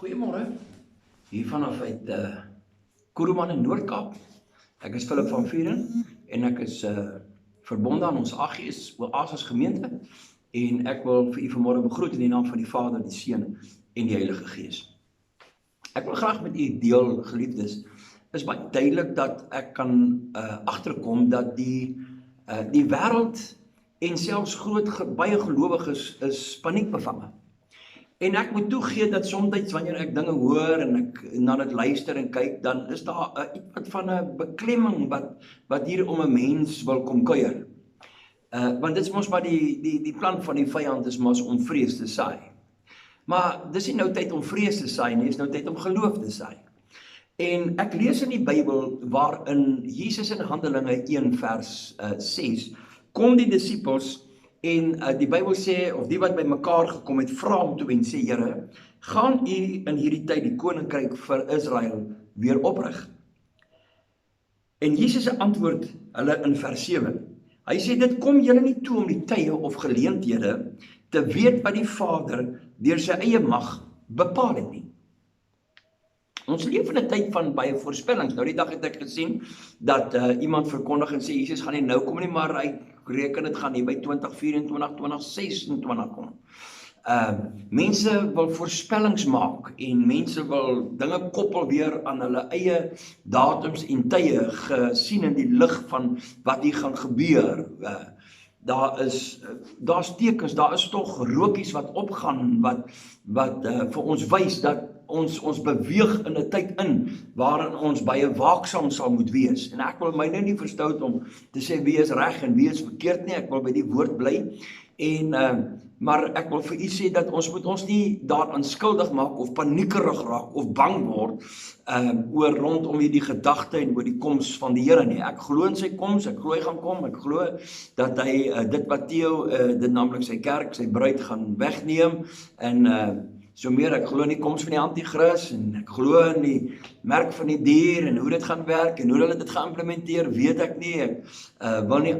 Goeiemôre, hier vanaf uit Kuruman in Noord-Kaap. Ek is Philip van Vuuren en ek is verbonde aan ons Oasis gemeente en ek wil vir u vanmôre begroet in die naam van die Vader, die Seun en die Heilige Gees. Ek wil graag met u deel, geliefdes, is baie duidelik dat ek kan agterkom dat die wêreld en selfs baie gelowiges is paniekbevange. En ek moet toegee dat soms wanneer ek dinge hoor en ek na dit luister en kyk, dan is daar iets van 'n beklemming wat hier om 'n mens wil kom kuier. Want dit is mos maar die plan van die vyand is mos om vrees te saai. Maar dis nie nou tyd om vrees te saai nie, is nou tyd om geloof te saai. En ek lees in die Bybel waarin Jesus in Handelinge 1 vers 6 kom die disippels en die Bybel sê, of die wat by mekaar gekom het, vra hom toe en sê, Here, gaan u in hierdie tyd die koninkryk vir Israel weer oprig? En Jesus antwoord hulle in vers 7. Hy sê, dit kom julle nie toe om die tye of geleenthede te weet wat die Vader deur sy eie mag bepaal het nie. Ons leef in 'n tyd van baie voorspellings. Nou die dag het ek gesien dat iemand verkondig en sê, Jesus gaan nie nou kom nie, maar hy reken dit gaan nie by 2024, 2026 kom. Mense wil voorspellings maak en mense wil dinge koppel weer aan hulle eie datums en tye gesien in die lig van wat hier gaan gebeur. Daar's tekens, daar is tog rookies wat opgaan wat vir ons wys dat ons beweeg in 'n tyd in waarin ons baie waaksaam sal moet wees. En ek wil my nou nie verstout om te sê wie is reg en wie is verkeerd nie, ek wil by die woord bly. Maar ek wil vir u sê dat ons moet ons nie daaraan skuldig maak of paniekerig raak of bang word oor rondom hierdie gedagte en oor die koms van die Here nie. Ek glo in sy koms, ek glo hy gaan kom, ek glo dat hy dit wat Theo, dit naamlik sy kerk, sy bruid gaan wegneem en so meer, ek glo in die koms van die anti-kris en ek glo in die merk van die dier en hoe dit gaan werk en hoe hulle dit gaan implementeer, weet ek nie. Ek wil nie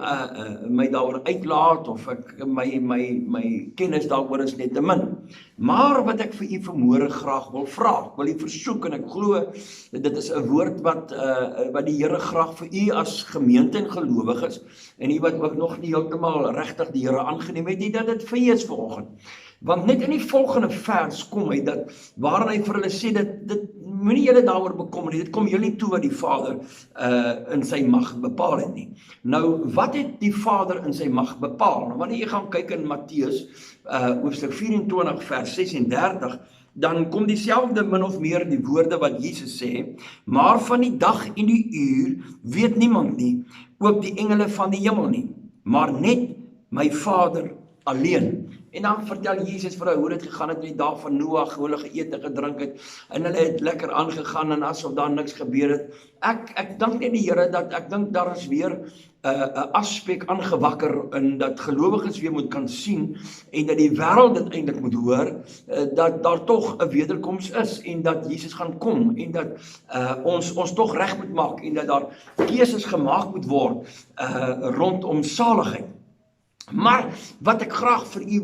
my daaroor uitlaat of ek my kennis daaroor is net te min. Maar wat ek vir u vanmôre graag wil vra, ek wil u versoek en ek glo dit is 'n woord wat die Here graag vir u as gemeente en gelowiges en u wat ook nog nie heeltemal regtig die Here aangeneem het nie, dat dit vir u is vanoggend. Want net in die volgende vers kom hy dat waarin hy vir hulle sê dit moenie julle daaroor bekommer nie, dit kom julle nie toe wat die Vader in sy mag bepaal het nie. Nou, wat het die Vader in sy mag bepaal? Nou, wanneer jy gaan kyk in Matteus hoofstuk 24 vers 36, dan kom dieselfde min of meer die woorde wat Jesus sê, maar van die dag en die uur weet niemand nie, ook die engele van die hemel nie, maar net my Vader alleen. En dan vertel Jesus vir hulle hoe dit gegaan het in die dag van Noag, hoe hulle geëet en gedrink het, en hulle het lekker aangegaan en asof daar niks gebeur het. Ek dank net die Here dat ek dink daar is weer 'n aspek aangewakker in dat gelowiges weer moet kan sien en dat die wêreld dit eintlik moet hoor, dat daar tog 'n wederkoms is en dat Jesus gaan kom en dat ons tog reg moet maak en dat daar keuses gemaak moet word rondom saligheid. Maar wat ek graag vir u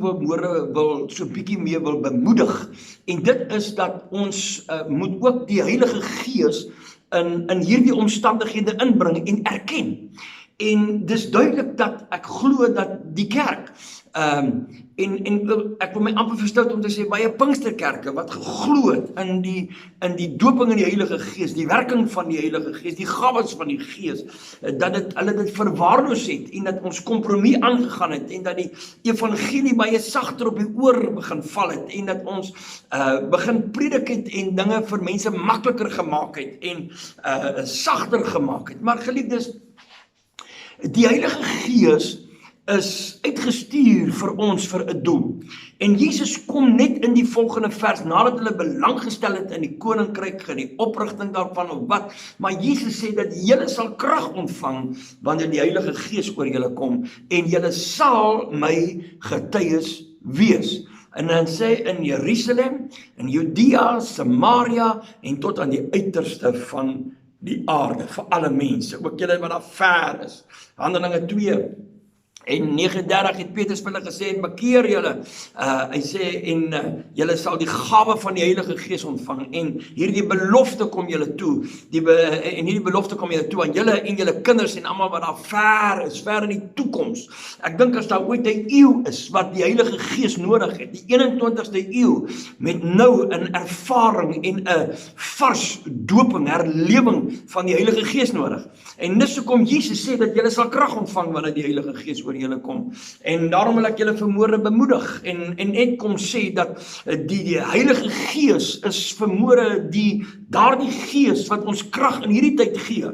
wil so bietjie mee wil bemoedig, en dit is dat ons moet ook die Heilige Gees in hierdie omstandighede inbring en erken. En dis duidelik dat ek glo dat die kerk en ek wil my amper verstout om te sê baie Pinksterkerke wat geglo het in die doping in die Heilige Gees, die werking van die Heilige Gees, die gawes van die Gees, dat hulle dit verwaarloos het en dat ons kompromie aangegaan het en dat die evangelie baie sagter op die oor begin val het en dat ons begin predik het en dinge vir mense makliker gemaak het en sagter gemaak het. Maar geliefdes, die Heilige Gees is uitgestuur vir ons vir 'n doel. En Jesus kom net in die volgende vers, nadat hulle belang gestel het in die koninkryk, in die oprigting daarvan of wat, maar Jesus sê dat julle sal krag ontvang wanneer die Heilige Gees oor julle kom en julle sal my getuies wees. En dan sê in Jerusalem, in Judea, Samaria en tot aan die uiterste van die aarde, vir alle mense, ook julle wat daar ver is. Handelinge 2 En 39 het Petrus vir hulle gesê, en bekeer julle. Hy sê, en julle sal die gawe van die Heilige Gees ontvang, en hierdie belofte kom julle toe, en hierdie belofte kom julle toe aan julle en julle kinders, en almal wat daar ver is, ver in die toekoms. Ek dink as daar ooit 'n eeu is, wat die Heilige Gees nodig het, die 21ste eeu, met nou 'n ervaring en 'n vars doping, herlewing van die Heilige Gees nodig. En dis hoekom Jesus sê, dat julle sal krag ontvang, wanneer die Heilige Gees oor julle kom. En daarom wil ek julle vanmôre bemoedig en net kom sê dat die Heilige Gees is vanmôre daardie Gees wat ons krag in hierdie tyd gee.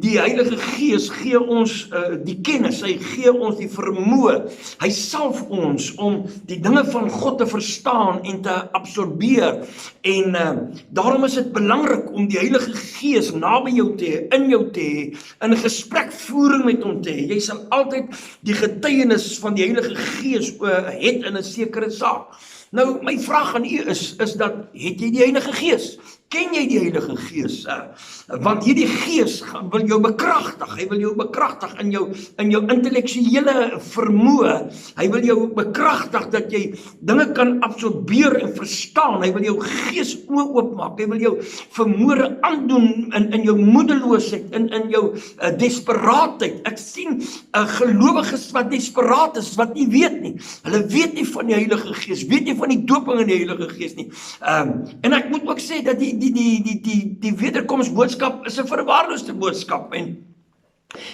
Die Heilige Gees gee ons die kennis, hy gee ons die vermoë, hy salf ons om die dinge van God te verstaan en te absorbeer. En daarom is dit belangrik om die Heilige Gees naby jou te hê, in jou te hê, in gesprekvoering met hom te hê. Jy sal altyd die getuienis van die Heilige Gees het in 'n sekere saak. Nou, my vraag aan u is dat, het jy die Heilige Gees? Ken jy die Heilige Gees? Want hierdie Gees wil jou bekragtig, hy wil jou bekragtig in jou intellektuele vermoë, hy wil jou bekragtig dat jy dinge kan absorbeer en verstaan, hy wil jou gees oopmaak, hy wil jou vermoë aandoen in jou moedeloosheid, in jou desperaatheid. Ek sien gelowiges wat desperaat is, wat nie weet nie, hulle weet nie van die Heilige Gees, weet nie van die doping in die Heilige Gees nie. En ek moet ook sê dat die wederkomsboodskap is 'n verwaarloosde boodskap, en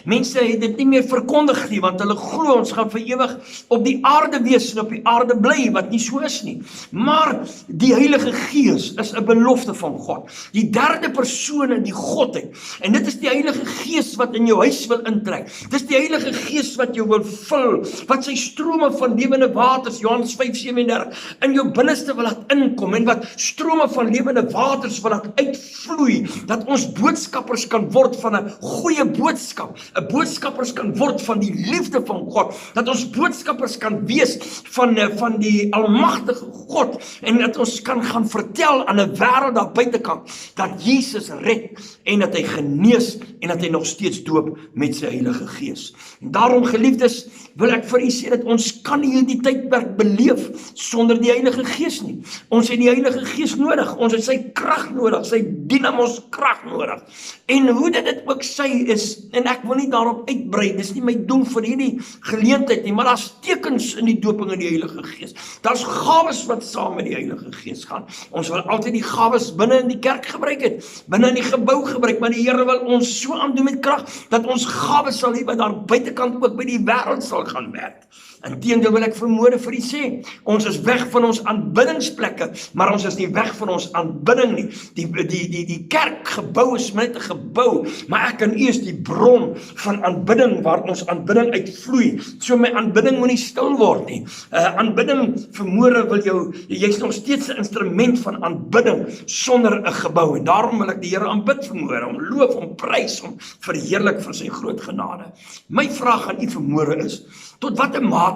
mense het dit nie meer verkondig nie, want hulle glo ons gaan vir ewig op die aarde wees en op die aarde bly, wat nie so is nie. Maar die Heilige Gees is 'n belofte van God, die derde persoon in die Godheid, en dit is die Heilige Gees wat in jou huis wil intrek. Dit is die Heilige Gees wat jou wil vul, wat sy strome van lewende waters, Johannes 5:37, in jou binneste wil laat inkom, en wat strome van lewende waters wil laat uitvloei, dat ons boodskappers kan word van 'n goeie boodskap, 'n boodskappers kan word van die liefde van God, dat ons boodskappers kan wees van die almagtige God, en dat ons kan gaan vertel aan 'n wêreld daar buitekant, dat Jesus red, en dat hy genees, en dat hy nog steeds doop met sy Heilige Gees. En daarom, geliefdes, wil ek vir u sê dat ons kan nie hierdie tydperk beleef sonder die Heilige Gees nie. Ons het die Heilige Gees nodig, ons het sy krag nodig, sy dynamos krag nodig. En hoe dit ook sy is, en ek wil nie daarop uitbrei, dis nie my doel vir hierdie geleentheid nie, maar daar's tekens in die doping in die Heilige Gees. Daar's gawes wat saam met die Heilige Gees gaan. Ons wil altyd die gawes binne in die kerk gebruik het, binne in die gebou gebruik, maar die Here wil ons so aandoen met krag, dat ons gawes sal hê wat daar buitekant ook by die wêreld sal gaan werk. Inteendeel wil ek vanmôre vir u sê, ons is weg van ons aanbiddingsplekke, maar ons is nie weg van ons aanbidding nie. Die kerkgebou is net 'n gebou, maar ek en u is die bron van aanbidding, waar ons aanbidding uitvloei. So my aanbidding moenie stil word nie. Aanbidding vanmôre wil jy's nog steeds 'n instrument van aanbidding sonder 'n gebou, en daarom wil ek die Here aanbid vanmôre, om loof, om prys, om verheerlik vir sy groot genade. My vraag aan u vanmôre is, tot watter mate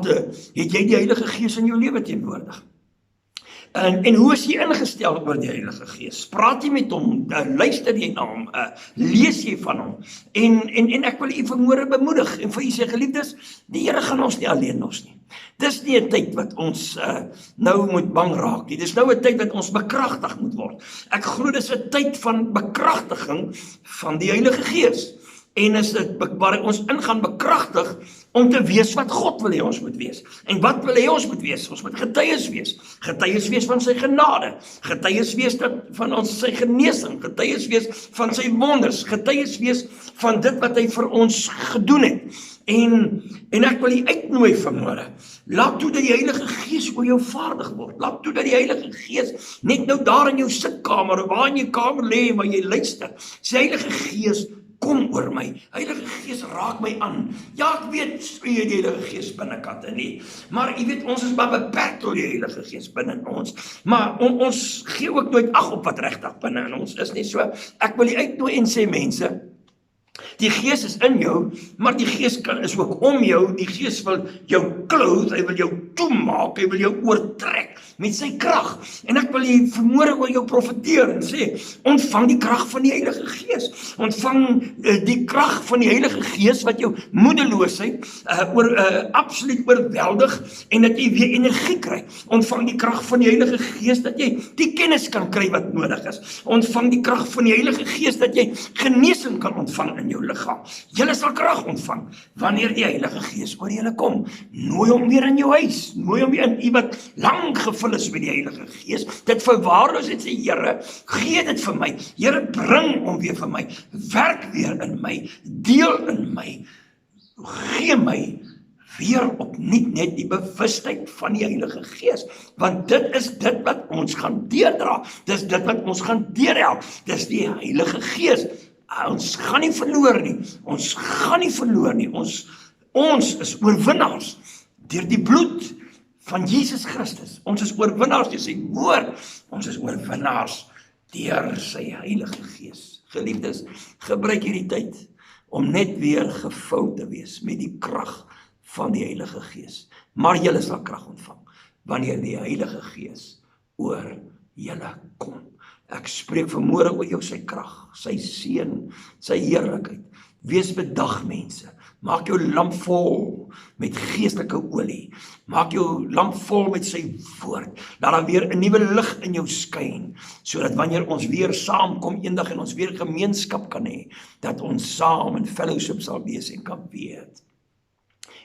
het jy die Heilige Gees in jou lewe teenwoordig? En hoe is jy ingestel oor die Heilige Gees? Praat jy met hom? Luister jy na hom? Lees jy van hom? En ek wil u vanmôre bemoedig en vir u sê, geliefdes, die Here gaan ons nie alleen los nie. Dis nie 'n tyd wat ons nou moet bang raak nie. Dis nou 'n tyd wat ons bekragtig moet word. Ek glo dis 'n tyd van bekragtiging van die Heilige Gees. En is dit waar ons ingaan bekragtig om te wees wat God wil hê ons moet wees. En wat wil hy ons moet wees? Ons moet getuies wees. Getuies wees van sy genade. Getuies wees van ons sy genesing. Getuies wees van sy wonders. Getuies wees van dit wat hy vir ons gedoen het. En ek wil u uitnooi vanmôre. Laat toe dat die Heilige Gees oor jou vaardig word. Laat toe dat die Heilige Gees net nou daar in jou sitkamer, waar in jou kamer lê, waar jy luister. Sê, Heilige Gees, kom oor my. Heilige Gees, raak my aan. Ja, ek weet, jy die Heilige Gees binnekant in nie. Maar jy weet, ons is maar beperk tot die Heilige Gees binne in ons. Maar ons gee ook nooit ag op wat regtig binne in ons is nie. So, ek wil jy uitnooi en sê, mense, die Gees is in jou, maar die Gees is ook om jou. Die Gees wil jou clothe, hy wil jou toemaak, hy wil jou oortrek met sy krag. En ek wil hier vanmôre oor jou profeteer en sê, ontvang die krag van die Heilige Gees. Ontvang die krag van die Heilige Gees wat jou moedeloosheid absoluut oorweldig en dat jy weer energie kry. Ontvang die krag van die Heilige Gees dat jy die kennis kan kry wat nodig is. Ontvang die krag van die Heilige Gees dat jy genesing kan ontvang in jou liggaam. Julle sal krag ontvang wanneer die Heilige Gees oor julle kom. Nooi hom weer in jou huis. Nooi hom weer in u wat lang gevul is met die Heilige Gees. Dit verwaarloos en sê, Here, gee dit vir my. Here, bring hom weer vir my. Werk weer in my. Deel in my. Gee my weer opnuut net die bewustheid van die Heilige Gees, want dit is dit wat ons gaan deurdra, dis dit wat ons gaan deurhelp, dis die Heilige Gees. Ons gaan nie verloor nie, ons gaan nie verloor nie, ons is oorwinnaars, deur die bloed van Jesus Christus, ons is oorwinnaars deur sy woord, ons is oorwinnaars deur sy Heilige Gees. Geliefdes, gebruik hierdie tyd, om net weer gevul te wees met die krag van die Heilige Gees. Maar julle sal krag ontvang, wanneer die Heilige Gees oor julle kom. Ek spreek vanmôre oor jou sy krag, sy seën, sy heerlikheid. Wees bedag, mense. Maak jou lamp vol met geestelike olie. Maak jou lamp vol met sy woord. Laat daar weer 'n nuwe lig in jou skyn, sodat wanneer ons weer saamkom eendag en ons weer gemeenskap kan hê, dat ons saam in fellowship sal wees en kan weet.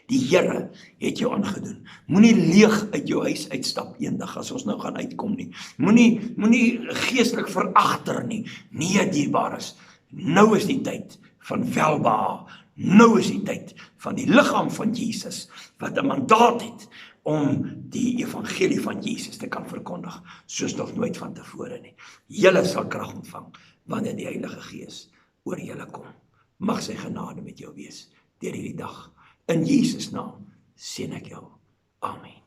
Die Here het jou aangedoen. Moenie leeg uit jou huis uitstap eendag as ons nou gaan uitkom nie. Moenie geestelik veragter nie. Nee, dierbares. Nou is die tyd van welbehae. Nou is die tyd van die liggaam van Jesus wat 'n mandaat het om die evangelie van Jesus te kan verkondig, soos nog nooit van tevore nie. Julle sal krag ontvang wanneer die Heilige Gees oor julle kom. Mag sy genade met jou wees deur hierdie dag. In Jesus naam seën ek jou. Amen.